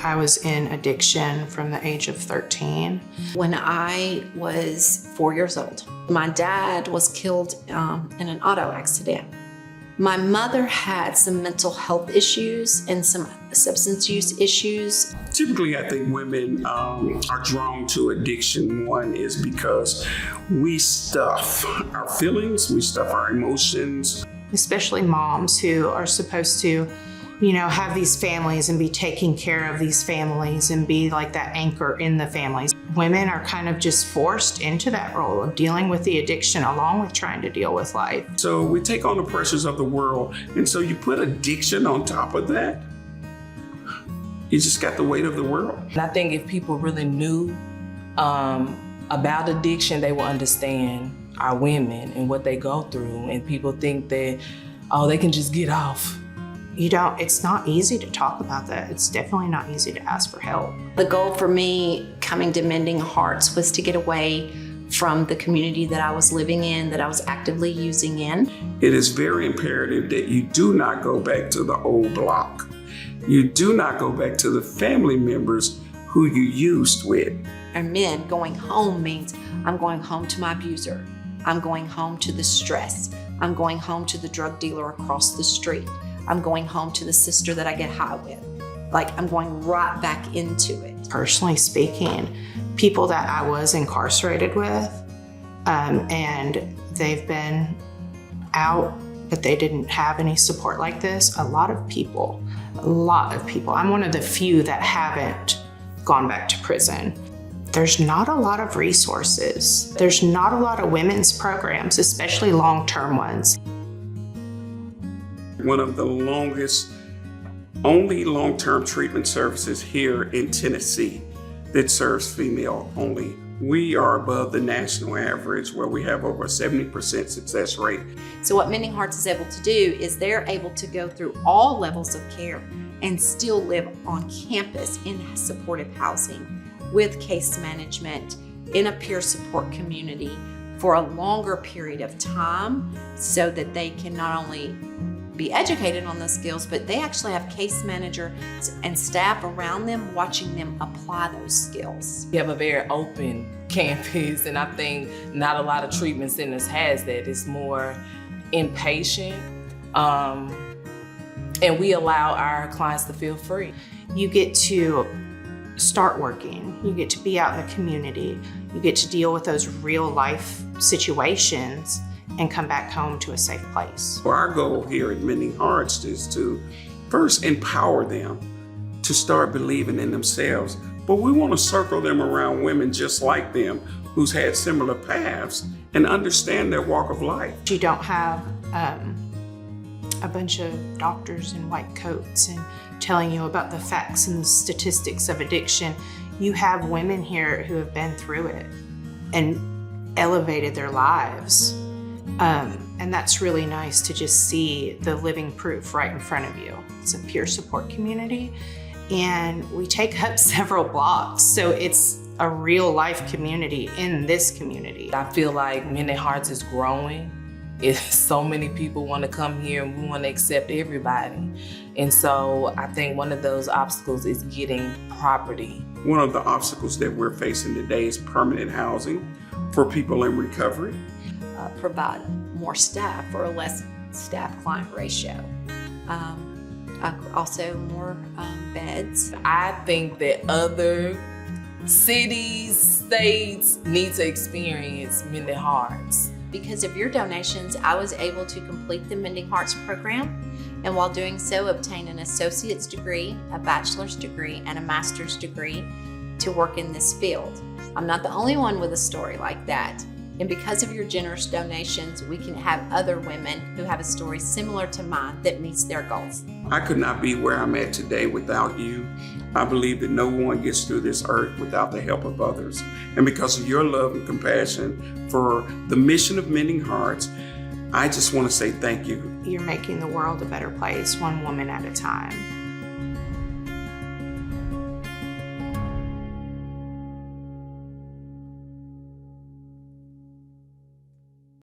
I was in addiction from the age of 13. When I was 4 years old, my dad was killed in an auto accident. My mother had some mental health issues and some substance use issues. Typically, I think women are drawn to addiction. One is because we stuff our feelings, we stuff our emotions. Especially moms who are supposed to, have these families and be taking care of these families and be like that anchor in the families. Women are kind of just forced into that role of dealing with the addiction along with trying to deal with life. So we take on the pressures of the world. And so you put addiction on top of that, you just got the weight of the world. And I think if people really knew about addiction, they will understand our women and what they go through. And people think that, they can just get off. It's not easy to talk about that. It's definitely not easy to ask for help. The goal for me coming to Mending Hearts was to get away from the community that I was living in, that I was actively using in. It is very imperative that you do not go back to the old block. You do not go back to the family members who you used with. And men, going home means I'm going home to my abuser. I'm going home to the stress. I'm going home to the drug dealer across the street. I'm going home to the sister that I get high with. I'm going right back into it. Personally speaking, people that I was incarcerated with, and they've been out, but they didn't have any support like this. A lot of people. I'm one of the few that haven't gone back to prison. There's not a lot of resources. There's not a lot of women's programs, especially long-term ones. One of the only long-term treatment services here in Tennessee that serves female only. We are above the national average where we have over a 70% success rate. So what Mending Hearts is able to do is they're able to go through all levels of care and still live on campus in supportive housing with case management in a peer support community for a longer period of time so that they can not only be educated on those skills, but they actually have case managers and staff around them watching them apply those skills. We have a very open campus, and I think not a lot of treatment centers has that. It's more inpatient, and we allow our clients to feel free. You get to start working, you get to be out in the community, you get to deal with those real life situations and come back home to a safe place. Our goal here at Mending Hearts is to first empower them to start believing in themselves, but we want to circle them around women just like them who's had similar paths and understand their walk of life. You don't have a bunch of doctors in white coats and telling you about the facts and the statistics of addiction. You have women here who have been through it and elevated their lives. And that's really nice to just see the living proof right in front of you. It's a peer support community, and we take up several blocks, so it's a real life community in this community. I feel like Mending Hearts is growing. So many people want to come here, and we want to accept everybody. And so I think one of those obstacles is getting property. One of the obstacles that we're facing today is permanent housing for people in recovery. Provide more staff or a less staff-client ratio. Also more beds. I think that other cities, states need to experience Mending Hearts. Because of your donations, I was able to complete the Mending Hearts program, and while doing so, obtain an associate's degree, a bachelor's degree, and a master's degree to work in this field. I'm not the only one with a story like that. And because of your generous donations, we can have other women who have a story similar to mine that meets their goals. I could not be where I'm at today without you. I believe that no one gets through this earth without the help of others. And because of your love and compassion for the mission of Mending Hearts, I just want to say thank you. You're making the world a better place, one woman at a time.